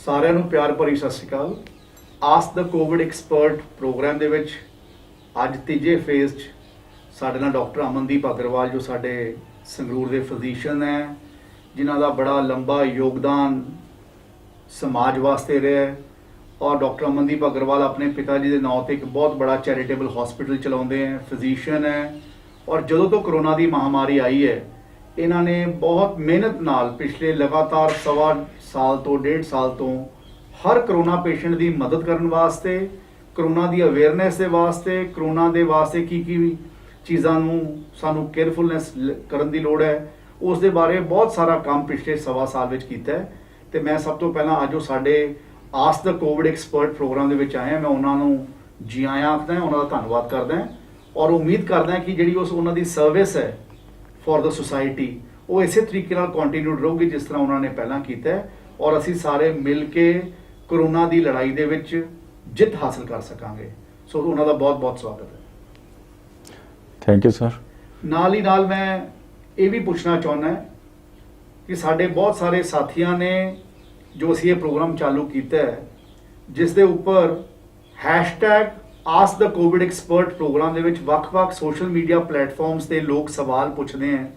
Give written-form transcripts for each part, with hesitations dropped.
ਸਾਰਿਆਂ ਨੂੰ ਪਿਆਰ ਭਰੀ ਸਤਿ ਸ਼੍ਰੀ ਅਕਾਲ। ਆਸਕ ਦ ਕੋਵਿਡ ਐਕਸਪਰਟ ਪ੍ਰੋਗਰਾਮ ਦੇ ਵਿੱਚ ਅੱਜ ਤੀਜੇ ਫੇਜ਼ 'ਚ ਸਾਡੇ ਨਾਲ ਡਾਕਟਰ ਅਮਨਦੀਪ ਅਗਰਵਾਲ ਜੋ ਸਾਡੇ ਸੰਗਰੂਰ ਦੇ ਫਿਜ਼ੀਸ਼ੀਅਨ ਹੈ, ਜਿਨ੍ਹਾਂ ਦਾ ਬੜਾ ਲੰਬਾ ਯੋਗਦਾਨ ਸਮਾਜ ਵਾਸਤੇ ਰਿਹਾ ਹੈ। ਔਰ ਡਾਕਟਰ ਅਮਨਦੀਪ ਅਗਰਵਾਲ ਆਪਣੇ ਪਿਤਾ ਜੀ ਦੇ ਨਾਂ ਤੇ ਇੱਕ ਬਹੁਤ ਬੜਾ ਚੈਰੀਟੇਬਲ ਹਸਪੀਟਲ ਚਲਾਉਂਦੇ ਹੈ, ਫਿਜ਼ੀਸ਼ੀਅਨ ਹੈ। ਔਰ ਜਦੋਂ ਤੋਂ ਕਰੋਨਾ ਦੀ ਮਹਾਮਾਰੀ ਆਈ ਹੈ, ਇਹਨਾਂ ਨੇ ਬਹੁਤ ਮਿਹਨਤ ਨਾਲ ਪਿਛਲੇ ਲਗਾਤਾਰ ਸਵਾ ਸਾਲ ਤੋਂ 1.5 ਸਾਲ ਤੋਂ ਹਰ ਕਰੋਨਾ ਪੇਸ਼ੈਂਟ ਦੀ ਮਦਦ ਕਰਨ ਵਾਸਤੇ, ਕਰੋਨਾ ਦੀ ਅਵੇਅਰਨੈਸ ਦੇ ਵਾਸਤੇ, ਕਰੋਨਾ ਦੇ ਵਾਸਤੇ ਕੀ ਚੀਜ਼ਾਂ ਨੂੰ ਸਾਨੂੰ ਕੇਅਰਫੁਲਨੈਸ ਕਰਨ ਦੀ ਲੋੜ ਹੈ, ਉਸ ਦੇ ਬਾਰੇ ਬਹੁਤ ਸਾਰਾ ਕੰਮ ਪਿਛਲੇ ਸਵਾ ਸਾਲ ਵਿੱਚ ਕੀਤਾ ਹੈ। ਤੇ ਮੈਂ ਸਭ ਤੋਂ ਪਹਿਲਾਂ ਅੱਜ ਉਹ ਸਾਡੇ ਆਸਕ ਦ ਕੋਵਿਡ ਐਕਸਪਰਟ ਪ੍ਰੋਗਰਾਮ ਦੇ ਵਿੱਚ ਆਏ ਹਾਂ, ਮੈਂ ਉਹਨਾਂ ਨੂੰ ਜੀ ਆਇਆਂ ਆਖਦਾ, ਉਹਨਾਂ ਦਾ ਧੰਨਵਾਦ ਕਰਦਾ ਔਰ ਉਮੀਦ ਕਰਦਾ ਕਿ ਜਿਹੜੀ ਉਹਨਾਂ ਦੀ ਸਰਵਿਸ ਹੈ ਫॉर द सोसाइटी वो इसे तरीके नाल कंटिन्यू ਰਹੂਗੀ जिस तरह उन्होंने पहला किया है। और असी सारे मिल के कोरोना की लड़ाई दे विच जित हासिल कर सकांगे। सो उन्हों का बहुत बहुत स्वागत है। Thank you sir. नाल ही नाल मैं ये भी पूछना चाहना कि साडे बहुत सारे साथियों ने जो असी ये प्रोग्राम चालू किया है, जिस दे उपर hashtag ask the COVID expert programme ਦੇ ਵਿੱਚ ਵੱਖ-ਵੱਖ ਸੋਸ਼ਲ ਮੀਡੀਆ ਪਲੇਟਫਾਰਮਸ ਤੇ ਲੋਕ ਸਵਾਲ ਪੁੱਛਦੇ ਹਨ,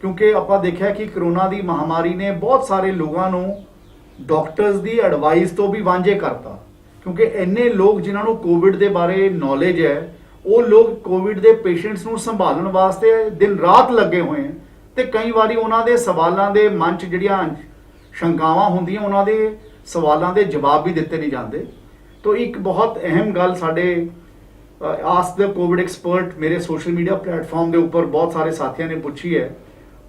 ਕਿਉਂਕਿ ਆਪਾਂ ਦੇਖਿਆ ਕਿ ਕਰੋਨਾ ਦੀ ਮਹਾਮਾਰੀ ਨੇ ਬਹੁਤ ਸਾਰੇ ਲੋਕਾਂ ਨੂੰ ਡਾਕਟਰਸ ਦੀ ਐਡਵਾਈਸ ਤੋਂ ਵੀ ਵਾਂਝੇ ਕਰਤਾ। ਕਿਉਂਕਿ ਇੰਨੇ ਲੋਕ ਜਿਨ੍ਹਾਂ ਨੂੰ ਕੋਵਿਡ ਦੇ ਬਾਰੇ ਨੌਲੇਜ ਹੈ, ਉਹ ਲੋਕ ਕੋਵਿਡ ਦੇ ਪੇਸ਼ੈਂਟਸ ਨੂੰ ਸੰਭਾਲਣ ਵਾਸਤੇ ਦਿਨ ਰਾਤ ਲੱਗੇ ਹੋਏ ਹਨ ਤੇ ਕਈ ਵਾਰੀ ਉਹਨਾਂ ਦੇ ਸਵਾਲਾਂ ਦੇ ਮਨ 'ਚ ਜਿਹੜੀਆਂ ਸ਼ੰਕਾਵਾਂ ਹੁੰਦੀਆਂ, ਉਹਨਾਂ ਦੇ ਸਵਾਲਾਂ ਦੇ ਜਵਾਬ ਵੀ ਦਿੱਤੇ ਨਹੀਂ ਜਾਂਦੇ। तो एक बहुत अहम गल साडे आस्क द कोविड एक्सपर्ट मेरे सोशल मीडिया प्लेटफॉर्म के उपर बहुत सारे साथियों ने पूछी है,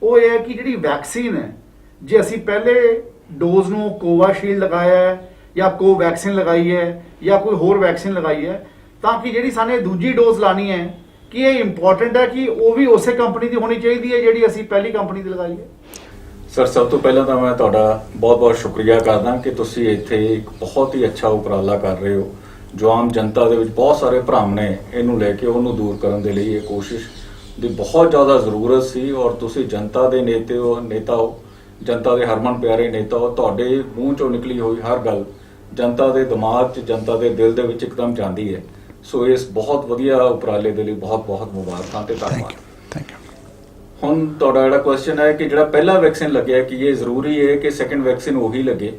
वो ये है कि जी वैक्सीन है, जे असी पहले डोज नूं कोवाशील्ड लगाया है या कोवैक्सीन लगाई है या कोई होर वैक्सीन लगाई है, ताकि जी साने दूजी डोज लानी है कि ये इंपॉर्टेंट है कि वो भी उस कंपनी की होनी चाहिए है जी असी पहली कंपनी की लगाई है। सर सब तो पहला तो मैं तुहाडा बहुत बहुत शुक्रिया करदा कि तुसी इत्थे एक बहुत ही अच्छा उपराला कर रहे हो, जो आम जनता दे विच बहुत सारे भ्रम ने इहनूं लैके उहनूं दूर करन दे लई ये कोशिश दी बहुत ज़्यादा जरूरत सी। और तुसी जनता दे नेता हो, जनता दे हरमन प्यारे नेता हो, तुहाडे मूँह चों निकली हुई हर गल जनता दे दिमाग 'च, जनता दे दिल दे विच एकदम जांदी है। सो इस बहुत वधिया उपराले दे लई बहुत बहुत मुबारकां ते धन्नवाद। Thank you. ਹੁਣ ਤੁਹਾਡਾ ਜਿਹੜਾ ਕੁਐਸਚਨ ਹੈ ਕਿ ਜਿਹੜਾ ਪਹਿਲਾ ਵੈਕਸੀਨ ਲੱਗਿਆ ਕਿ ਇਹ ਜ਼ਰੂਰੀ ਹੈ ਕਿ ਸੈਕੰਡ ਵੈਕਸੀਨ ਉਹੀ ਲੱਗੇ,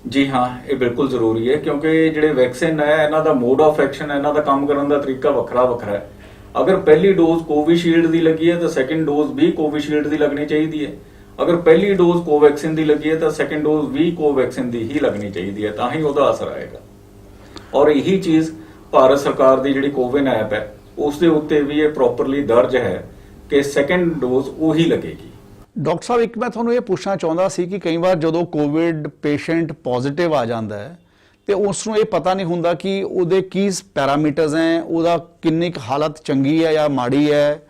ਜੀ ਹਾਂ ਇਹ ਬਿਲਕੁਲ ਜ਼ਰੂਰੀ ਹੈ, ਕਿਉਂਕਿ ਜਿਹੜੇ ਵੈਕਸੀਨ ਹੈ ਇਹਨਾਂ ਦਾ ਮੋਡ ਆਫ ਐਕਸ਼ਨ ਹੈ, ਇਹਨਾਂ ਦਾ ਕੰਮ ਕਰਨ ਦਾ ਤਰੀਕਾ ਵੱਖਰਾ ਵੱਖਰਾ ਹੈ। ਅਗਰ ਪਹਿਲੀ ਡੋਜ਼ ਕੋਵਿਸ਼ੀਲਡ ਦੀ ਲੱਗੀ ਹੈ ਤਾਂ ਸੈਕੰਡ ਡੋਜ਼ ਵੀ ਕੋਵਿਸ਼ੀਲਡ ਦੀ ਲੱਗਣੀ ਚਾਹੀਦੀ ਹੈ। ਅਗਰ ਪਹਿਲੀ ਡੋਜ਼ ਕੋਵੈਕਸਿਨ ਦੀ ਲੱਗੀ ਹੈ ਤਾਂ ਸੈਕੰਡ ਡੋਜ਼ ਵੀ ਕੋਵੈਕਸਿਨ ਦੀ ਹੀ ਲੱਗਣੀ ਚਾਹੀਦੀ ਹੈ, ਤਾਂ ਹੀ ਉਹਦਾ ਅਸਰ ਆਏਗਾ। ਔਰ ਇਹੀ ਚੀਜ਼ ਭਾਰਤ ਸਰਕਾਰ ਦੀ ਜਿਹੜੀ ਕੋਵਿਨ ਐਪ ਹੈ ਉਸ ਦੇ ਉੱਤੇ ਵੀ ਇਹ ਪ੍ਰੋਪਰਲੀ ਦਰਜ ਹੈ ਕਿ ਸੈਕੰਡ ਡੋਜ਼ ਉਹੀ ਲੱਗੇਗੀ। ਡਾਕਟਰ ਸਾਹਿਬ ਇੱਕ ਮੈਂ ਤੁਹਾਨੂੰ ਇਹ ਪੁੱਛਣਾ ਚਾਹੁੰਦਾ ਸੀ ਕਿ ਕਈ ਵਾਰ ਜਦੋਂ ਕੋਵਿਡ ਪੇਸ਼ੈਂਟ ਪੋਜ਼ਿਟਿਵ ਆ ਜਾਂਦਾ ਹੈ ਤੇ ਉਸ ਨੂੰ ਇਹ ਪਤਾ ਨਹੀਂ ਹੁੰਦਾ ਕਿ ਉਹਦੇ ਕੀ ਪੈਰਾਮੀਟਰਸ ਹੈ, ਉਹਦਾ ਕਿੰਨੀ ਕੁ ਹਾਲਤ ਚੰਗੀ ਹੈ ਜਾਂ ਮਾੜੀ ਹੈ।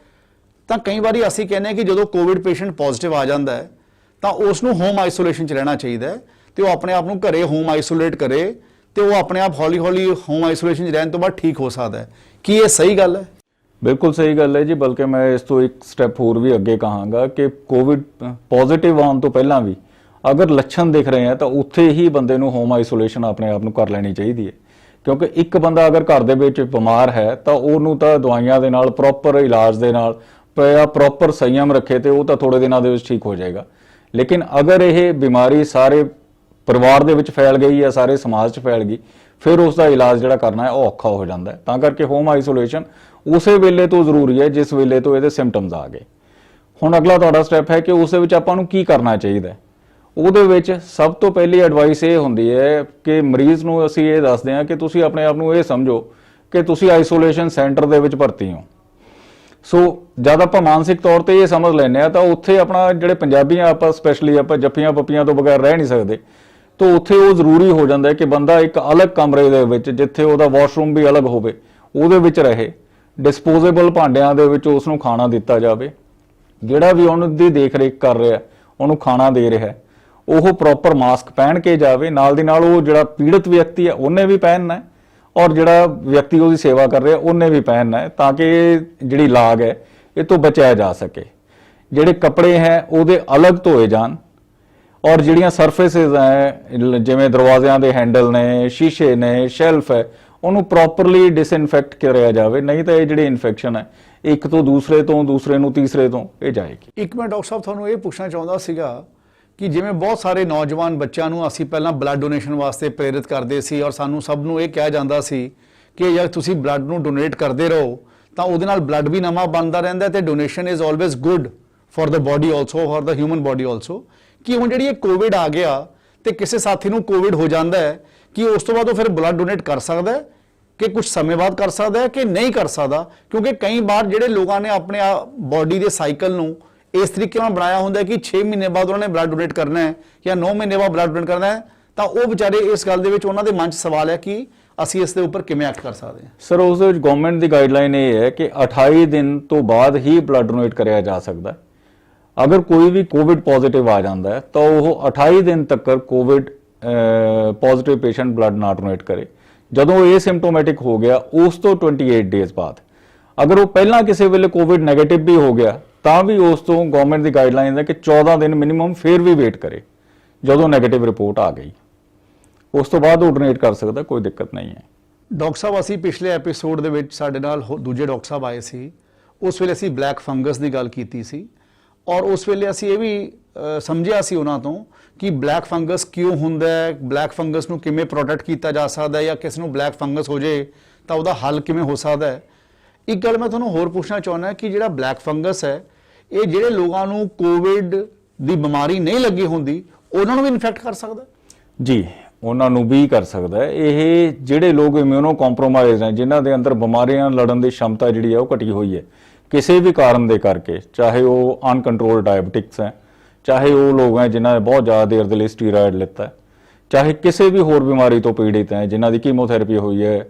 ਤਾਂ ਕਈ ਵਾਰੀ ਅਸੀਂ ਕਹਿੰਦੇ ਹਾਂ ਕਿ ਜਦੋਂ ਕੋਵਿਡ ਪੇਸ਼ੈਂਟ ਪੋਜ਼ਿਟਿਵ ਆ ਜਾਂਦਾ ਹੈ ਤਾਂ ਉਸ ਨੂੰ ਹੋਮ ਆਈਸੋਲੇਸ਼ਨ 'ਚ ਰਹਿਣਾ ਚਾਹੀਦਾ ਹੈ ਤੇ ਉਹ ਆਪਣੇ ਆਪ ਨੂੰ ਘਰੇ ਹੋਮ ਆਈਸੋਲੇਟ ਕਰੇ ਤੇ ਉਹ ਆਪਣੇ ਆਪ ਹੌਲੀ ਹੌਲੀ ਹੋਮ ਆਈਸੋਲੇਸ਼ਨ 'ਚ ਰਹਿਣ ਤੋਂ ਬਾਅਦ ਠੀਕ ਹੋ ਸਕਦਾ ਹੈ। ਕੀ ਇਹ ਸਹੀ ਗੱਲ ਹੈ? ਬਿਲਕੁਲ ਸਹੀ ਗੱਲ ਹੈ ਜੀ, ਬਲਕਿ ਮੈਂ ਇਸ ਤੋਂ ਇੱਕ ਸਟੈਪ ਹੋਰ ਵੀ ਅੱਗੇ ਕਹਾਂਗਾ ਕਿ ਕੋਵਿਡ ਪੋਜ਼ਿਟਿਵ ਆਉਣ ਤੋਂ ਪਹਿਲਾਂ ਵੀ ਅਗਰ ਲੱਛਣ ਦਿਖ ਰਹੇ ਆ ਤਾਂ ਉੱਥੇ ਹੀ ਬੰਦੇ ਨੂੰ ਹੋਮ ਆਈਸੋਲੇਸ਼ਨ ਆਪਣੇ ਆਪ ਨੂੰ ਕਰ ਲੈਣੀ ਚਾਹੀਦੀ ਹੈ। ਕਿਉਂਕਿ ਇੱਕ ਬੰਦਾ ਅਗਰ ਘਰ ਦੇ ਵਿੱਚ ਬਿਮਾਰ ਹੈ ਤਾਂ ਉਹਨੂੰ ਤਾਂ ਦਵਾਈਆਂ ਦੇ ਨਾਲ, ਪ੍ਰੋਪਰ ਇਲਾਜ ਦੇ ਨਾਲ, ਪ੍ਰੋਪਰ ਸੰਯਮ ਰੱਖੇ ਤੇ ਉਹ ਤਾਂ ਥੋੜੇ ਦਿਨਾਂ ਦੇ ਵਿੱਚ ਠੀਕ ਹੋ ਜਾਏਗਾ। ਲੇਕਿਨ ਅਗਰ ਇਹ ਬਿਮਾਰੀ ਸਾਰੇ ਪਰਿਵਾਰ ਦੇ ਵਿੱਚ ਫੈਲ ਗਈ ਜਾਂ ਸਾਰੇ ਸਮਾਜ 'ਚ ਫੈਲ ਗਈ, ਫਿਰ ਉਸ ਦਾ ਇਲਾਜ ਜਿਹੜਾ ਕਰਨਾ ਹੈ ਉਹ ਔਖਾ ਹੋ ਜਾਂਦਾ ਹੈ। ਤਾਂ ਕਰਕੇ ਹੋਮ ਆਈਸੋਲੇਸ਼ਨ ਉਸੇ ਵੇਲੇ ਤੋਂ ਜ਼ਰੂਰੀ ਹੈ ਜਿਸ ਵੇਲੇ ਤੋਂ ਇਹਦੇ ਸਿੰਪਟਮਸ ਆ ਗਏ। ਹੁਣ ਅਗਲਾ ਤੁਹਾਡਾ ਸਟੈਪ ਹੈ ਕਿ ਉਸ ਦੇ ਵਿੱਚ ਆਪਾਂ ਨੂੰ ਕੀ ਕਰਨਾ ਚਾਹੀਦਾ। ਉਹਦੇ ਵਿੱਚ ਸਭ ਤੋਂ ਪਹਿਲੀ ਐਡਵਾਈਸ ਇਹ ਹੁੰਦੀ ਹੈ ਕਿ ਮਰੀਜ਼ ਨੂੰ ਅਸੀਂ ਇਹ ਦੱਸਦੇ ਹਾਂ ਕਿ ਤੁਸੀਂ ਆਪਣੇ ਆਪ ਨੂੰ ਇਹ ਸਮਝੋ ਕਿ ਤੁਸੀਂ ਆਈਸੋਲੇਸ਼ਨ ਸੈਂਟਰ ਦੇ ਵਿੱਚ ਭਰਤੀ ਹੋ। ਸੋ ਜਦ ਆਪਾਂ ਮਾਨਸਿਕ ਤੌਰ ਤੇ ਇਹ ਸਮਝ ਲੈਂਦੇ ਹਾਂ ਤਾਂ ਉੱਥੇ ਆਪਣਾ ਜਿਹੜੇ ਪੰਜਾਬੀ ਆ ਆਪਾਂ ਸਪੈਸ਼ਲੀ ਆਪਾਂ ਜੱਫੀਆਂ ਪੱਪੀਆਂ ਤੋਂ ਬਗੈਰ ਰਹਿ ਨਹੀਂ ਸਕਦੇ। ਤਾਂ ਉੱਥੇ ਉਹ ਜ਼ਰੂਰੀ ਹੋ ਜਾਂਦਾ ਹੈ ਕਿ ਬੰਦਾ ਇੱਕ ਅਲੱਗ ਕਮਰੇ ਦੇ ਵਿੱਚ, ਜਿੱਥੇ ਉਹਦਾ ਵਾਸ਼ਰੂਮ ਵੀ ਅਲੱਗ ਹੋਵੇ, ਉਹਦੇ ਵਿੱਚ ਰਹੇ। ਡਿਸਪੋਜ਼ੇਬਲ ਭਾਂਡਿਆਂ ਦੇ ਵਿੱਚ ਉਸ ਨੂੰ ਖਾਣਾ ਦਿੱਤਾ ਜਾਵੇ। ਜਿਹੜਾ ਵੀ ਉਹਨੂੰ ਦੀ ਦੇਖ ਰੇਖ ਕਰ ਰਿਹਾ, ਉਹਨੂੰ ਖਾਣਾ ਦੇ ਰਿਹਾ, ਉਹ ਪ੍ਰੋਪਰ ਮਾਸਕ ਪਹਿਨ ਕੇ ਜਾਵੇ। ਨਾਲ ਦੀ ਨਾਲ ਉਹ ਜਿਹੜਾ ਪੀੜਤ ਵਿਅਕਤੀ ਹੈ ਉਹਨੇ ਵੀ ਪਹਿਨਣਾ ਹੈ ਔਰ ਜਿਹੜਾ ਵਿਅਕਤੀ ਉਹਦੀ ਸੇਵਾ ਕਰ ਰਿਹਾ ਉਹਨੇ ਵੀ ਪਹਿਨਣਾ ਹੈ, ਤਾਂ ਕਿ ਜਿਹੜੀ ਲਾਗ ਹੈ ਇਹ ਤੋਂ ਬਚਾਇਆ ਜਾ ਸਕੇ। ਜਿਹੜੇ ਕੱਪੜੇ ਹੈ ਉਹਦੇ ਅਲੱਗ ਧੋਏ ਜਾਣ ਔਰ ਜਿਹੜੀਆਂ ਸਰਫੇਸਿਸ ਹੈ ਜਿਵੇਂ ਦਰਵਾਜ਼ਿਆਂ ਦੇ ਹੈਂਡਲ ਨੇ, ਸ਼ੀਸ਼ੇ ਨੇ, ਸ਼ੈਲਫ ਹੈ, ਉਹਨੂੰ ਪ੍ਰੋਪਰਲੀ ਡਿਸਇਨਫੈਕਟ ਕਰਿਆ ਜਾਵੇ, ਨਹੀਂ ਤਾਂ ਇਹ ਜਿਹੜੀ ਇਨਫੈਕਸ਼ਨ ਹੈ ਇੱਕ ਤੋਂ ਦੂਸਰੇ ਨੂੰ ਤੀਸਰੇ ਤੋਂ ਇਹ ਜਾਏਗੀ। ਇੱਕ ਮੈਂ ਡਾਕਟਰ ਸਾਹਿਬ ਤੁਹਾਨੂੰ ਇਹ ਪੁੱਛਣਾ ਚਾਹੁੰਦਾ ਸੀਗਾ ਕਿ ਜਿਵੇਂ ਬਹੁਤ ਸਾਰੇ ਨੌਜਵਾਨ ਬੱਚਿਆਂ ਨੂੰ ਅਸੀਂ ਪਹਿਲਾਂ ਬਲੱਡ ਡੋਨੇਸ਼ਨ ਵਾਸਤੇ ਪ੍ਰੇਰਿਤ ਕਰਦੇ ਸੀ ਔਰ ਸਾਨੂੰ ਸਭ ਨੂੰ ਇਹ ਕਿਹਾ ਜਾਂਦਾ ਸੀ ਕਿ ਜੇ ਤੁਸੀਂ ਬਲੱਡ ਨੂੰ ਡੋਨੇਟ ਕਰਦੇ ਰਹੋ ਤਾਂ ਉਹਦੇ ਨਾਲ ਬਲੱਡ ਵੀ ਨਵਾਂ ਬਣਦਾ ਰਹਿੰਦਾ ਤੇ donation is always good for the body also, for the human body also. ਕਿ ਹੁਣ ਜਿਹੜੀ ਇਹ ਕੋਵਿਡ ਆ ਗਿਆ ਤੇ ਕਿਸੇ ਸਾਥੀ ਨੂੰ ਕੋਵਿਡ ਹੋ ਜਾਂਦਾ ਹੈ ਕਿ ਉਸ ਤੋਂ ਬਾਅਦ ਉਹ ਫਿਰ ਬਲੱਡ ਡੋਨੇਟ ਕਰ ਸਕਦਾ ਹੈ ਕਿ ਕੁਝ ਸਮੇਂ ਬਾਅਦ ਕਰ ਸਕਦਾ ਹੈ ਕਿ ਨਹੀਂ ਕਰ ਸਕਦਾ? ਕਿਉਂਕਿ ਕਈ ਵਾਰ ਜਿਹੜੇ ਲੋਕਾਂ ਨੇ ਆਪਣੇ ਬੋਡੀ ਦੇ ਸਾਈਕਲ ਨੂੰ ਇਸ ਤਰੀਕੇ ਨਾਲ ਬਣਾਇਆ ਹੁੰਦਾ ਹੈ ਕਿ 6 ਮਹੀਨੇ ਬਾਅਦ ਉਹਨਾਂ ਨੇ ਬਲੱਡ ਡੋਨੇਟ ਕਰਨਾ ਹੈ ਜਾਂ 9 ਮਹੀਨੇ ਬਾਅਦ ਬਲੱਡ ਡੋਨੇਟ ਕਰਨਾ ਹੈ, ਤਾਂ ਉਹ ਵਿਚਾਰੇ ਇਸ ਗੱਲ ਦੇ ਵਿੱਚ ਉਹਨਾਂ ਦੇ ਮਨ 'ਚ ਸਵਾਲ ਹੈ ਕਿ ਅਸੀਂ ਇਸ ਦੇ ਉੱਪਰ ਕਿਵੇਂ ਐਕਟ ਕਰ ਸਕਦੇ ਹਾਂ? ਸਰ ਉਸ ਦੇ ਵਿੱਚ ਗਵਰਨਮੈਂਟ ਦੀ ਗਾਈਡਲਾਈਨ ਇਹ ਹੈ ਕਿ 28 ਦਿਨ ਤੋਂ ਬਾਅਦ ਹੀ ਬਲੱਡ ਡੋਨੇਟ ਕਰਿਆ ਜਾ ਸਕਦਾ ਹੈ। ਅਗਰ ਕੋਈ ਵੀ ਕੋਵਿਡ ਪੋਜ਼ਿਟਿਵ ਆ ਜਾਂਦਾ ਹੈ ਤਾਂ ਉਹ 28 ਦਿਨ ਤੱਕ ਕੋਵਿਡ ਪੋਜ਼ਿਟਿਵ ਪੇਸ਼ੈਂਟ ਬਲੱਡ ਨਾ ਡੋਨੇਟ ਕਰੇ। ਜਦੋਂ ਇਹ ਸਿੰਪਟੋਮੈਟਿਕ ਹੋ ਗਿਆ ਉਸ ਤੋਂ 28 ਡੇਜ਼ ਬਾਅਦ ਅਗਰ ਉਹ ਪਹਿਲਾਂ ਕਿਸੇ ਵੇਲੇ ਕੋਵਿਡ ਨੈਗੇਟਿਵ ਵੀ ਹੋ ਗਿਆ ਤਾਂ ਵੀ ਉਸ ਤੋਂ ਗਵਰਨਮੈਂਟ ਦੀ ਗਾਈਡਲਾਈਨ ਹੈ ਕਿ 14 ਦਿਨ ਮਿਨੀਮਮ ਫਿਰ ਵੀ ਵੇਟ ਕਰੇ। ਜਦੋਂ ਨੈਗੇਟਿਵ ਰਿਪੋਰਟ ਆ ਗਈ ਉਸ ਤੋਂ ਬਾਅਦ ਉਹ ਡੋਨੇਟ ਕਰ ਸਕਦਾ, ਕੋਈ ਦਿੱਕਤ ਨਹੀਂ ਹੈ। ਡਾਕਟਰ ਸਾਹਿਬ ਅਸੀਂ ਪਿਛਲੇ ਐਪੀਸੋਡ ਦੇ ਵਿੱਚ ਸਾਡੇ ਨਾਲ ਦੂਜੇ ਡਾਕਟਰ ਸਾਹਿਬ ਆਏ ਸੀ, ਉਸ ਵੇਲੇ ਅਸੀਂ ਬਲੈਕ ਫੰਗਸ ਦੀ ਗੱਲ ਕੀਤੀ ਸੀ ਔਰ ਉਸ ਵੇਲੇ ਅਸੀਂ ਇਹ ਵੀ ਸਮਝਿਆ ਸੀ ਉਹਨਾਂ ਤੋਂ ਕਿ ਬਲੈਕ ਫੰਗਸ ਕਿਉਂ ਹੁੰਦਾ ਹੈ, ਬਲੈਕ ਫੰਗਸ ਨੂੰ ਕਿਵੇਂ ਪ੍ਰੋਟੈਕਟ ਕੀਤਾ ਜਾ ਸਕਦਾ ਹੈ ਜਾਂ ਕਿਸ ਨੂੰ ਬਲੈਕ ਫੰਗਸ ਹੋ ਜੇ ਤਾਂ ਉਹਦਾ ਹੱਲ ਕਿਵੇਂ ਹੋ ਸਕਦਾ ਹੈ। ਇੱਕ ਗੱਲ ਮੈਂ ਤੁਹਾਨੂੰ ਹੋਰ ਪੁੱਛਣਾ ਚਾਹੁੰਦਾ ਕਿ ਜਿਹੜਾ ਬਲੈਕ ਫੰਗਸ ਹੈ ਇਹ ਜਿਹੜੇ ਲੋਕਾਂ ਨੂੰ ਕੋਵਿਡ ਦੀ ਬਿਮਾਰੀ ਨਹੀਂ ਲੱਗੀ ਹੁੰਦੀ ਉਹਨਾਂ ਨੂੰ ਵੀ ਇਨਫੈਕਟ ਕਰ ਸਕਦਾ? ਜੀ, ਉਹਨਾਂ ਨੂੰ ਵੀ ਕਰ ਸਕਦਾ ਹੈ। ਇਹ ਜਿਹੜੇ ਲੋਕ ਇਮਿਊਨੋ ਕੰਪਰੋਮਾਈਜ਼ਡ ਹੈ, ਜਿਨ੍ਹਾਂ ਦੇ ਅੰਦਰ ਬਿਮਾਰੀਆਂ ਲੜਨ ਦੀ ਸ਼ਮਤਾ ਜਿਹੜੀ ਹੈ ਉਹ ਘਟੀ ਹੋਈ ਹੈ ਕਿਸੇ ਵੀ ਕਾਰਨ ਦੇ ਕਰਕੇ, ਚਾਹੇ ਉਹ ਅਨਕੰਟਰੋਲ ਡਾਇਬਟਿਕਸ ਹੈ, ਚਾਹੇ ਉਹ ਲੋਕ ਹੈ ਜਿਨ੍ਹਾਂ ਨੇ ਬਹੁਤ ਜ਼ਿਆਦਾ ਦੇਰ ਦੇ ਲਈ ਸਟੀਰੋਇਡ ਲਿੱਤਾ ਹੈ, ਚਾਹੇ ਕਿਸੇ ਵੀ ਹੋਰ ਬਿਮਾਰੀ ਤੋਂ ਪੀੜਿਤ ਹੈ, ਜਿਨ੍ਹਾਂ ਦੀ ਕੀਮੋਥੈਰੇਪੀ ਹੋਈ ਹੈ,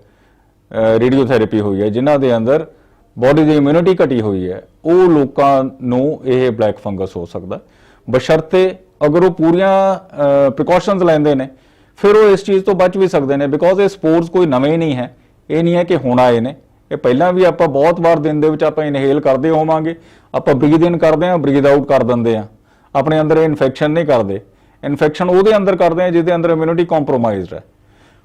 ਰੇਡੀਓਥੈਰੇਪੀ ਹੋਈ ਹੈ, ਜਿਨ੍ਹਾਂ ਦੇ ਅੰਦਰ ਬੋਡੀ ਦੀ ਇਮਿਊਨਿਟੀ ਘਟੀ ਹੋਈ ਹੈ, ਉਹ ਲੋਕਾਂ ਨੂੰ ਇਹ ਬਲੈਕ ਫੰਗਸ ਹੋ ਸਕਦਾ। ਬਸ਼ਰਤੇ ਅਗਰ ਉਹ ਪੂਰੀਆਂ ਪ੍ਰੀਕਾਸ਼ਨਸ ਲੈਂਦੇ ਨੇ ਫਿਰ ਉਹ ਇਸ ਚੀਜ਼ ਤੋਂ ਬਚ ਵੀ ਸਕਦੇ ਨੇ, ਬਿਕੋਜ਼ ਇਹ ਸਪੋਰਸ ਕੋਈ ਨਵੇਂ ਨਹੀਂ ਹੈ। ਇਹ ਨਹੀਂ ਹੈ ਕਿ ਹੁਣ ਆਏ ਨੇ, ਇਹ ਪਹਿਲਾਂ ਵੀ ਆਪਾਂ ਬਹੁਤ ਵਾਰ ਦਿਨ ਦੇ ਵਿੱਚ ਆਪਾਂ ਇਨਹੇਲ ਕਰਦੇ ਹੋਵਾਂਗੇ, ਆਪਾਂ ਬਰੀਥ ਇਨ ਕਰਦੇ ਹਾਂ, ਬਰੀਥ ਆਊਟ ਕਰ ਦਿੰਦੇ ਹਾਂ, ਆਪਣੇ ਅੰਦਰ ਇਨਫੈਕਸ਼ਨ ਨਹੀਂ ਕਰਦੇ। ਇਨਫੈਕਸ਼ਨ ਉਹਦੇ ਅੰਦਰ ਕਰਦੇ ਹਾਂ ਜਿਹਦੇ ਅੰਦਰ ਇਮਿਊਨਿਟੀ ਕੰਪਰੋਮਾਈਜ਼ਡ ਹੈ।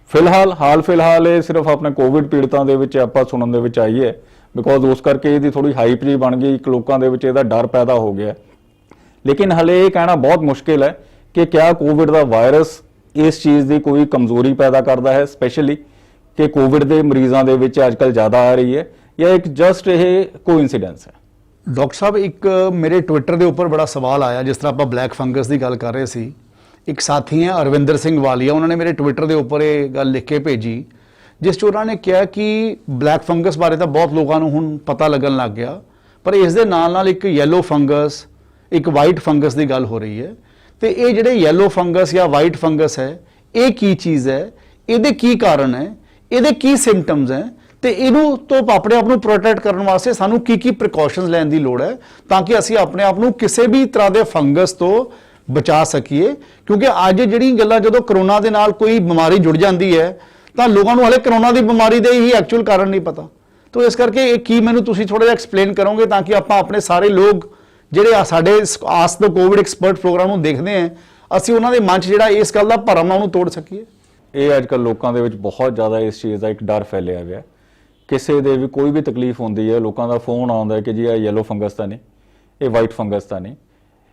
ਫਿਲਹਾਲ ਇਹ ਸਿਰਫ ਆਪਣੇ ਕੋਵਿਡ ਪੀੜਤਾਂ ਦੇ ਵਿੱਚ ਆਪਾਂ ਸੁਣਨ ਦੇ ਵਿੱਚ ਆਈ ਹੈ, ਬਿਕੋਜ਼ ਉਸ ਕਰਕੇ ਇਹਦੀ ਥੋੜੀ ਹਾਈਪ ਜੀ ਬਣ ਗਈ, ਇੱਕ ਲੋਕਾਂ ਦੇ ਵਿੱਚ ਇਹਦਾ ਡਰ ਪੈਦਾ ਹੋ ਗਿਆ। ਲੇਕਿਨ ਹਲੇ ਇਹ ਕਹਿਣਾ ਬਹੁਤ ਮੁਸ਼ਕਿਲ ਹੈ ਕਿ ਕਿਆ ਕੋਵਿਡ ਦਾ ਵਾਇਰਸ ਇਸ ਚੀਜ਼ ਦੀ ਕੋਈ ਕਮਜ਼ੋਰੀ ਪੈਦਾ ਕਰਦਾ ਹੈ, ਸਪੈਸ਼ਲੀ ਕਿ ਕੋਵਿਡ ਦੇ ਮਰੀਜ਼ਾਂ ਦੇ ਵਿੱਚ ਅੱਜਕੱਲ ਜ਼ਿਆਦਾ ਆ ਰਹੀ ਹੈ, ਜਾਂ ਇੱਕ ਜਸਟ ਇਹ ਕੋਇਨਸੀਡੈਂਸ ਹੈ। ਡਾਕਟਰ ਸਾਹਿਬ ਇੱਕ ਮੇਰੇ ਟਵਿੱਟਰ ਦੇ ਉੱਪਰ ਬੜਾ ਸਵਾਲ ਆਇਆ, ਜਿਸ ਤਰ੍ਹਾਂ ਆਪਾਂ ਬਲੈਕ ਫੰਗਸ ਦੀ ਗੱਲ ਕਰ ਰਹੇ ਸੀ। ਇੱਕ ਸਾਥੀ ਹੈ ਅਰਵਿੰਦਰ ਸਿੰਘ ਵਾਲੀਆ, ਉਹਨਾਂ ਨੇ ਮੇਰੇ ਟਵਿੱਟਰ ਦੇ ਉੱਪਰ ਇਹ ਗੱਲ ਲਿਖ ਕੇ ਭੇਜੀ, ਜਿਸ 'ਚ ਉਹਨਾਂ ਨੇ ਕਿਹਾ ਕਿ ਬਲੈਕ ਫੰਗਸ ਬਾਰੇ ਤਾਂ ਬਹੁਤ ਲੋਕਾਂ ਨੂੰ ਹੁਣ ਪਤਾ ਲੱਗਣ ਲੱਗ ਗਿਆ, ਪਰ ਇਸ ਦੇ ਨਾਲ ਨਾਲ ਇੱਕ ਯੈਲੋ ਫੰਗਸ, ਇੱਕ ਵਾਈਟ ਫੰਗਸ ਦੀ ਗੱਲ ਹੋ ਰਹੀ ਹੈ। ਤੇ ਇਹ ਜਿਹੜੇ ਯੈਲੋ ਫੰਗਸ ਜਾਂ ਵਾਈਟ ਫੰਗਸ ਹੈ, ਇਹ ਕੀ ਚੀਜ਼ ਹੈ, ਇਹਦੇ ਕੀ ਕਾਰਨ ਹੈ, ਇਹਦੇ ਕੀ ਸਿੰਪਟਮਸ ਹੈ, ਤੇ ਇਹਨੂੰ ਤੋਂ ਆਪਣੇ ਆਪ ਨੂੰ ਪ੍ਰੋਟੈਕਟ ਕਰਨ ਵਾਸਤੇ ਸਾਨੂੰ ਕੀ ਕੀ ਪ੍ਰੀਕਾਸ਼ਨਸ ਲੈਣ ਦੀ ਲੋੜ ਹੈ ਤਾਂ ਕਿ ਅਸੀਂ ਆਪਣੇ ਆਪ ਨੂੰ ਕਿਸੇ ਵੀ ਤਰ੍ਹਾਂ ਦੇ ਫੰਗਸ ਤੋਂ ਬਚਾ ਸਕੀਏ। ਕਿਉਂਕਿ ਅੱਜ ਜਿਹੜੀ ਗੱਲਾਂ, ਜਦੋਂ ਕਰੋਨਾ ਦੇ ਨਾਲ ਕੋਈ ਬਿਮਾਰੀ ਜੁੜ ਜਾਂਦੀ ਹੈ ਤਾਂ ਲੋਕਾਂ ਨੂੰ ਹਲੇ ਕਰੋਨਾ ਦੀ ਬਿਮਾਰੀ ਦੇ ਹੀ ਐਕਚੁਅਲ ਕਾਰਨ ਨਹੀਂ ਪਤਾ। ਤਾਂ ਇਸ ਕਰਕੇ ਇਹ ਕੀ ਮੈਨੂੰ ਤੁਸੀਂ ਥੋੜਾ ਜਿਹਾ ਐਕਸਪਲੇਨ ਕਰੋਗੇ ਤਾਂ ਕਿ ਆਪਾਂ ਆਪਣੇ ਸਾਰੇ ਲੋਕ ਜਿਹੜੇ ਸਾਡੇ ਆਸ ਦ ਕੋਵਿਡ ਐਕਸਪਰਟ ਪ੍ਰੋਗਰਾਮ ਨੂੰ ਦੇਖਦੇ ਆ, ਅਸੀਂ ਉਹਨਾਂ ਦੇ ਮਨ 'ਚ ਜਿਹੜਾ ਇਸ ਗੱਲ ਦਾ ਭਰਮ ਉਹਨੂੰ ਤੋੜ ਸਕੀਏ। ਇਹ ਅੱਜਕੱਲ ਲੋਕਾਂ ਦੇ ਵਿੱਚ ਬਹੁਤ ਜ਼ਿਆਦਾ ਇਸ ਚੀਜ਼ ਦਾ ਇੱਕ ਡਰ ਫੈਲਿਆ ਹੋਇਆ। ਕਿਸੇ ਦੇ ਵੀ ਕੋਈ ਵੀ ਤਕਲੀਫ ਹੁੰਦੀ ਹੈ, ਲੋਕਾਂ ਦਾ ਫੋਨ ਆਉਂਦਾ ਕਿ ਜੀ ਇਹ ਯੈਲੋ ਫੰਗਸ ਤਾਂ ਨਹੀਂ, ਇਹ ਵਾਈਟ ਫੰਗਸ ਤਾਂ ਨਹੀਂ।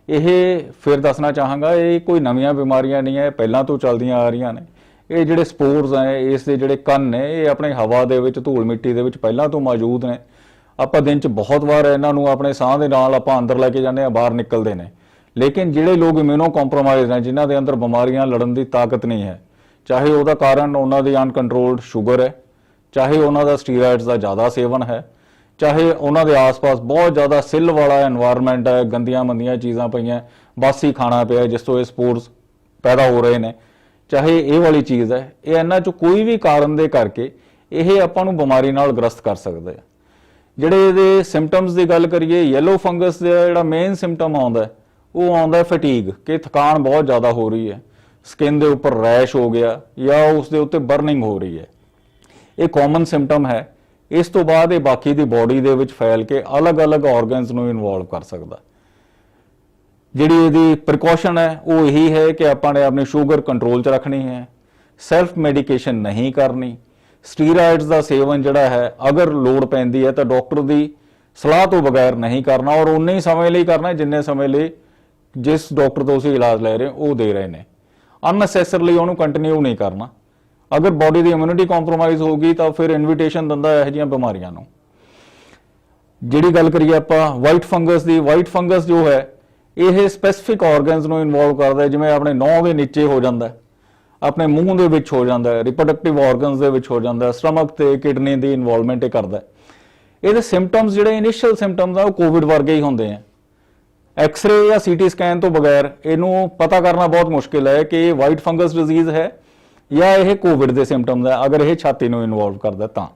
ਇਹ ਫਿਰ ਦੱਸਣਾ ਚਾਹਾਂਗਾ, ਇਹ ਕੋਈ ਨਵੀਆਂ ਬਿਮਾਰੀਆਂ ਨਹੀਂ ਹੈ, ਪਹਿਲਾਂ ਤੋਂ ਚੱਲਦੀਆਂ ਆ ਰਹੀਆਂ ਨੇ। ਇਹ ਜਿਹੜੇ ਸਪੋਰਸ ਹੈ, ਇਸ ਦੇ ਜਿਹੜੇ ਕਣ ਨੇ, ਇਹ ਆਪਣੇ ਹਵਾ ਦੇ ਵਿੱਚ, ਧੂਲ ਮਿੱਟੀ ਦੇ ਵਿੱਚ ਪਹਿਲਾਂ ਤੋਂ ਮੌਜੂਦ ਨੇ। ਆਪਾਂ ਦਿਨ 'ਚ ਬਹੁਤ ਵਾਰ ਇਹਨਾਂ ਨੂੰ ਆਪਣੇ ਸਾਹ ਦੇ ਨਾਲ ਆਪਾਂ ਅੰਦਰ ਲੈ ਕੇ ਜਾਂਦੇ ਹਾਂ, ਬਾਹਰ ਨਿਕਲਦੇ ਨੇ। ਲੇਕਿਨ ਜਿਹੜੇ ਲੋਕ ਇਮਿਊਨੋ ਕੰਪਰੋਮਾਈਜ਼ਡ ਨੇ, ਜਿਨ੍ਹਾਂ ਦੇ ਅੰਦਰ ਬਿਮਾਰੀਆਂ ਲੜਨ ਦੀ ਤਾਕਤ ਨਹੀਂ ਹੈ, ਚਾਹੇ ਉਹਦਾ ਕਾਰਨ ਉਹਨਾਂ ਦੀ ਅਨਕੰਟਰੋਲਡ ਸ਼ੂਗਰ ਹੈ, ਚਾਹੇ ਉਹਨਾਂ ਦਾ ਸਟੀਰੋਇਡਸ ਦਾ ਜ਼ਿਆਦਾ ਸੇਵਨ ਹੈ, ਚਾਹੇ ਉਹਨਾਂ ਦੇ ਆਸ-ਪਾਸ ਬਹੁਤ ਜ਼ਿਆਦਾ ਸਿੱਲ ਵਾਲਾ এনवायरमेंट ਹੈ, ਗੰਦੀਆਂ ਮੰਦੀਆਂ ਚੀਜ਼ਾਂ ਪਈਆਂ, ਬਾਸੀ ਖਾਣਾ ਪਿਆ ਜਿਸ ਤੋਂ ਇਹ ਸਪੋਰਸ ਪੈਦਾ ਹੋ ਰਹੇ ਨੇ, ਚਾਹੇ ਇਹ ਵਾਲੀ ਚੀਜ਼ ਹੈ, ਇਹ ਇਹਨਾਂ 'ਚੋਂ ਕੋਈ ਵੀ ਕਾਰਨ ਦੇ ਕਰਕੇ ਇਹ ਆਪਾਂ ਨੂੰ ਬਿਮਾਰੀ ਨਾਲ ਗ੍ਰਸਤ ਕਰ ਸਕਦੇ ਆ। ਜਿਹੜੇ ਇਹਦੇ ਸਿੰਪਟਮਸ ਦੀ ਗੱਲ ਕਰੀਏ, ਯੈਲੋ ਫੰਗਸ ਦਾ ਜਿਹੜਾ ਮੇਨ ਸਿੰਪਟਮ ਆਉਂਦਾ ਉਹ ਆਉਂਦਾ ਫਟੀਗ, ਕਿ ਥਕਾਨ ਬਹੁਤ ਜ਼ਿਆਦਾ ਹੋ ਰਹੀ ਹੈ, ਸਕਿਨ ਦੇ ਉੱਪਰ ਰੈਸ਼ ਹੋ ਗਿਆ ਜਾਂ ਉਸ ਦੇ ਉੱਤੇ ਬਰਨਿੰਗ ਹੋ ਰਹੀ ਹੈ। ਇਹ ਕਾਮਨ ਸਿੰਪਟਮ ਹੈ। ਇਸ ਤੋਂ ਬਾਅਦ ਇਹ ਬਾਕੀ ਦੀ ਬੋਡੀ ਦੇ ਵਿੱਚ ਫੈਲ ਕੇ ਅਲੱਗ-ਅਲੱਗ ਆਰਗਨਸ ਨੂੰ ਇਨਵੋਲਵ ਕਰ ਸਕਦਾ। ਜਿਹੜੀ ਇਹਦੀ ਪ੍ਰੀਕਾਸ਼ਨ ਹੈ ਉਹ ਇਹੀ ਹੈ ਕਿ ਆਪਾਂ ਨੇ ਆਪਣੀ ਸ਼ੂਗਰ ਕੰਟਰੋਲ 'ਚ ਰੱਖਣੀ ਹੈ, ਸੈਲਫ ਮੈਡੀਕੇਸ਼ਨ ਨਹੀਂ ਕਰਨੀ, ਸਟੀਰਾਇਡਸ ਦਾ ਸੇਵਨ ਜਿਹੜਾ ਹੈ ਅਗਰ ਲੋੜ ਪੈਂਦੀ ਹੈ ਤਾਂ ਡਾਕਟਰ ਦੀ ਸਲਾਹ ਤੋਂ ਬਗੈਰ ਨਹੀਂ ਕਰਨਾ, ਔਰ ਉਨੇ ਹੀ ਸਮੇਂ ਲਈ ਕਰਨਾ ਜਿੰਨੇ ਸਮੇਂ ਲਈ ਜਿਸ ਡਾਕਟਰ ਤੋਂ ਤੁਸੀਂ ਇਲਾਜ ਲੈ ਰਹੇ ਹੋ ਉਹ ਦੇ ਰਹੇ ਨੇ। ਅਨਨੈਸੈਸਰਲੀ ਉਹਨੂੰ ਕੰਟੀਨਿਊ ਨਹੀਂ ਕਰਨਾ। ਅਗਰ ਬਾਡੀ ਦੀ ਇਮਿਊਨਿਟੀ ਕੰਪਰੋਮਾਈਜ਼ ਹੋ ਗਈ ਤਾਂ ਫਿਰ ਇਨਵੀਟੇਸ਼ਨ ਦਿੰਦਾ ਇਹੋ ਜਿਹੀਆਂ ਬਿਮਾਰੀਆਂ ਨੂੰ। ਜਿਹੜੀ ਗੱਲ ਕਰੀਏ ਆਪਾਂ ਵਾਈਟ ਫੰਗਸ ਦੀ, ਵਾਈਟ ਫੰਗਸ ਜੋ ਹੈ ਇਹ ਸਪੈਸੀਫਿਕ ਆਰਗਨਸ ਨੂੰ ਇਨਵੋਲਵ ਕਰਦਾ ਹੈ, ਜਿਵੇਂ ਆਪਣੇ ਨਹੁੰ ਦੇ ਨੀਚੇ ਹੋ ਜਾਂਦਾ ਹੈ, ਆਪਣੇ ਮੂੰਹ ਦੇ ਵਿੱਚ ਹੋ ਜਾਂਦਾ ਹੈ, ਰਿਪਰੋਡਕਟਿਵ ਆਰਗਨਸ ਦੇ ਵਿੱਚ ਹੋ ਜਾਂਦਾ ਹੈ, ਸਟਮਕ ਤੇ ਕਿਡਨੀ ਦੀ ਇਨਵੋਲਵਮੈਂਟ ਇਹ ਕਰਦਾ ਹੈ। ਇਹਦੇ ਸਿੰਪਟਮਸ ਜਿਹੜੇ ਇਨੀਸ਼ੀਅਲ ਸਿੰਪਟਮਸ ਆ ਉਹ ਕੋਵਿਡ ਵਰਗੇ ਹੀ ਹੁੰਦੇ ਆ। ਐਕਸ-ਰੇ ਜਾਂ ਸੀਟੀ ਸਕੈਨ ਤੋਂ ਬਗੈਰ ਇਹਨੂੰ ਪਤਾ ਕਰਨਾ ਬਹੁਤ ਮੁਸ਼ਕਿਲ ਹੈ ਕਿ ਇਹ ਵਾਈਟ ਫੰਗਸ ਡਿਜ਼ੀਜ਼ ਹੈ ਜਾਂ ਇਹ ਕੋਵਿਡ ਦੇ ਸਿੰਪਟਮਸ ਹੈ, ਅਗਰ ਇਹ ਛਾਤੀ ਨੂੰ ਇਨਵੋਲਵ ਕਰਦਾ ਤਾਂ।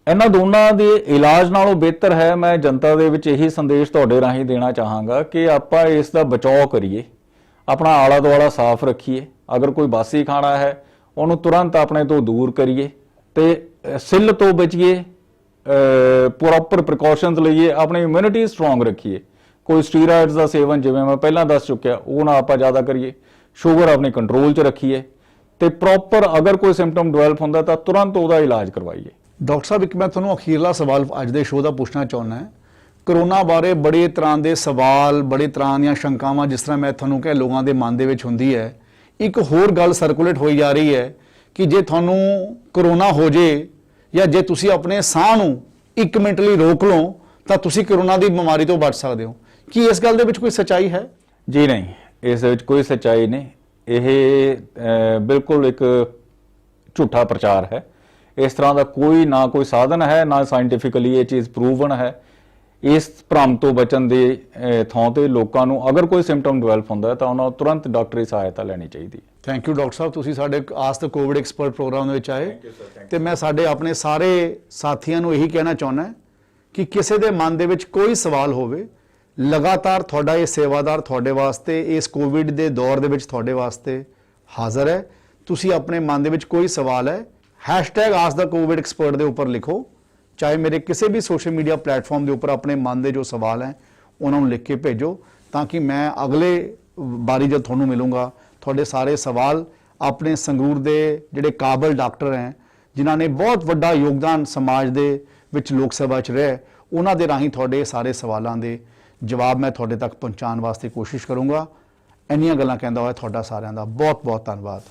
ਇਹਨਾਂ ਦੋਨਾਂ ਦੇ ਇਲਾਜ ਨਾਲੋਂ ਬਿਹਤਰ ਹੈ, ਮੈਂ ਜਨਤਾ ਦੇ ਵਿੱਚ ਇਹੀ ਸੰਦੇਸ਼ ਤੁਹਾਡੇ ਰਾਹੀਂ ਦੇਣਾ ਚਾਹਾਂਗਾ ਕਿ ਆਪਾਂ ਇਸ ਦਾ ਬਚਾਅ ਕਰੀਏ, ਆਪਣਾ ਆਲਾ ਦੁਆਲਾ ਸਾਫ਼ ਰੱਖੀਏ, ਅਗਰ ਕੋਈ ਬਾਸੀ ਖਾਣਾ ਹੈ ਉਹਨੂੰ ਤੁਰੰਤ ਆਪਣੇ ਤੋਂ ਦੂਰ ਕਰੀਏ ਤੇ ਸਿੱਲ ਤੋਂ ਬਚੀਏ, ਪ੍ਰੋਪਰ ਪ੍ਰੀਕਾਸ਼ਨਸ ਲਈਏ, ਆਪਣੀ ਇਮਿਊਨਿਟੀ ਸਟਰੋਂਗ ਰੱਖੀਏ। ਕੋਈ ਸਟੀਰਾਇਡਸ ਦਾ ਸੇਵਨ ਜਿਵੇਂ ਮੈਂ ਪਹਿਲਾਂ ਦੱਸ ਚੁੱਕਿਆ ਉਹ ਨਾ ਆਪਾਂ ਜ਼ਿਆਦਾ ਕਰੀਏ, ਸ਼ੂਗਰ ਆਪਣੀ ਕੰਟਰੋਲ 'ਚ ਰੱਖੀਏ ਤੇ ਪ੍ਰੋਪਰ ਅਗਰ ਕੋਈ ਸਿੰਪਟਮ ਡਿਵੈਲਪ ਹੁੰਦਾ ਤਾਂ ਤੁਰੰਤ ਉਹਦਾ ਇਲਾਜ ਕਰਵਾਈਏ। ਡਾਕਟਰ ਸਾਹਿਬ, ਇੱਕ ਮੈਂ ਤੁਹਾਨੂੰ ਅਖੀਰਲਾ ਸਵਾਲ ਅੱਜ ਦੇ ਸ਼ੋਅ ਦਾ ਪੁੱਛਣਾ ਚਾਹੁੰਦਾ ਹਾਂ। ਕਰੋਨਾ ਬਾਰੇ ਬੜੇ ਤਰ੍ਹਾਂ ਦੇ ਸਵਾਲ, ਬੜੇ ਤਰ੍ਹਾਂ ਦੀਆਂ ਸ਼ੰਕਾਵਾਂ, ਜਿਸ ਤਰ੍ਹਾਂ ਮੈਂ ਤੁਹਾਨੂੰ ਕਿਹਾ ਲੋਕਾਂ ਦੇ ਮਨ ਦੇ ਵਿੱਚ ਹੁੰਦੀ ਹੈ। ਇੱਕ ਹੋਰ ਗੱਲ ਸਰਕੂਲੇਟ ਹੋਈ ਜਾ ਰਹੀ ਹੈ ਕਿ ਜੇ ਤੁਹਾਨੂੰ ਕਰੋਨਾ ਹੋ ਜੇ ਜਾਂ ਜੇ ਤੁਸੀਂ ਆਪਣੇ ਸਾਹ ਨੂੰ 1 ਮਿੰਟ ਲਈ ਰੋਕ ਲਓ ਤਾਂ ਤੁਸੀਂ ਕਰੋਨਾ ਦੀ ਬਿਮਾਰੀ ਤੋਂ ਬਚ ਸਕਦੇ ਹੋ। ਕੀ ਇਸ ਗੱਲ ਦੇ ਵਿੱਚ ਕੋਈ ਸੱਚਾਈ ਹੈ? ਜੀ ਨਹੀਂ, ਇਸ ਦੇ ਵਿੱਚ ਕੋਈ ਸੱਚਾਈ ਨਹੀਂ। ਇਹ ਬਿਲਕੁਲ ਇੱਕ ਝੂਠਾ ਪ੍ਰਚਾਰ ਹੈ। ਇਸ ਤਰ੍ਹਾਂ ਦਾ ਕੋਈ ਨਾ ਕੋਈ ਸਾਧਨ ਹੈ, ਨਾ ਸਾਇੰਟੀਫਿਕਲੀ ਇਹ ਚੀਜ਼ ਪ੍ਰੂਵਨ ਹੈ। ਇਸ ਭਰਮ ਤੋਂ ਬਚਣ ਦੇ ਥਾਂ ਤੇ ਲੋਕਾਂ ਨੂੰ ਅਗਰ ਕੋਈ ਸਿੰਪਟਮ ਡਿਵੈਲਪ ਹੁੰਦਾ ਹੈ ਤਾਂ ਉਹਨਾਂ ਨੂੰ ਤੁਰੰਤ ਡਾਕਟਰੀ ਸਹਾਇਤਾ ਲੈਣੀ ਚਾਹੀਦੀ ਹੈ। ਥੈਂਕ ਯੂ ਡਾਕਟਰ ਸਾਹਿਬ, ਤੁਸੀਂ ਸਾਡੇ ਆਸ ਤੇ ਕੋਵਿਡ ਐਕਸਪਰਟ ਪ੍ਰੋਗਰਾਮ ਦੇ ਵਿੱਚ ਆਏ ਤੇ ਮੈਂ ਸਾਡੇ ਆਪਣੇ ਸਾਰੇ ਸਾਥੀਆਂ ਨੂੰ ਇਹੀ ਕਹਿਣਾ ਚਾਹੁੰਦਾ ਕਿ ਕਿਸੇ ਦੇ ਮਨ ਦੇ ਵਿੱਚ ਕੋਈ ਸਵਾਲ ਹੋਵੇ, ਲਗਾਤਾਰ ਤੁਹਾਡਾ ਇਹ ਸੇਵਾਦਾਰ ਤੁਹਾਡੇ ਵਾਸਤੇ ਇਸ ਕੋਵਿਡ ਦੇ ਦੌਰ ਦੇ ਵਿੱਚ ਤੁਹਾਡੇ ਵਾਸਤੇ ਹਾਜ਼ਰ ਹੈ। ਤੁਸੀਂ ਆਪਣੇ ਮਨ ਦੇ ਵਿੱਚ ਕੋਈ ਸਵਾਲ ਹੈ #AskTheCovidExpert ਦੇ ਉੱਪਰ ਲਿਖੋ, ਚਾਹੇ ਮੇਰੇ ਕਿਸੇ ਵੀ ਸੋਸ਼ਲ ਮੀਡੀਆ ਪਲੇਟਫਾਰਮ ਦੇ ਉੱਪਰ ਆਪਣੇ ਮਨ ਦੇ ਜੋ ਸਵਾਲ ਹੈ ਉਹਨਾਂ ਨੂੰ ਲਿਖ ਕੇ ਭੇਜੋ, ਤਾਂ ਕਿ ਮੈਂ ਅਗਲੇ ਵਾਰੀ ਜਦ ਤੁਹਾਨੂੰ ਮਿਲੂੰਗਾ ਤੁਹਾਡੇ ਸਾਰੇ ਸਵਾਲ ਆਪਣੇ ਸੰਗਰੂਰ ਦੇ ਜਿਹੜੇ ਕਾਬਲ ਡਾਕਟਰ ਹੈ ਜਿਨ੍ਹਾਂ ਨੇ ਬਹੁਤ ਵੱਡਾ ਯੋਗਦਾਨ ਸਮਾਜ ਦੇ ਵਿੱਚ ਲੋਕ ਸਭਾ 'ਚ ਰਿਹਾ, ਉਹਨਾਂ ਦੇ ਰਾਹੀਂ ਤੁਹਾਡੇ ਸਾਰੇ ਸਵਾਲਾਂ ਦੇ ਜਵਾਬ ਮੈਂ ਤੁਹਾਡੇ ਤੱਕ ਪਹੁੰਚਾਉਣ ਵਾਸਤੇ ਕੋਸ਼ਿਸ਼ ਕਰੂੰਗਾ। ਇੰਨੀਆਂ ਗੱਲਾਂ ਕਹਿੰਦਾ ਹੋਇਆ ਤੁਹਾਡਾ ਸਾਰਿਆਂ ਦਾ ਬਹੁਤ ਬਹੁਤ ਧੰਨਵਾਦ।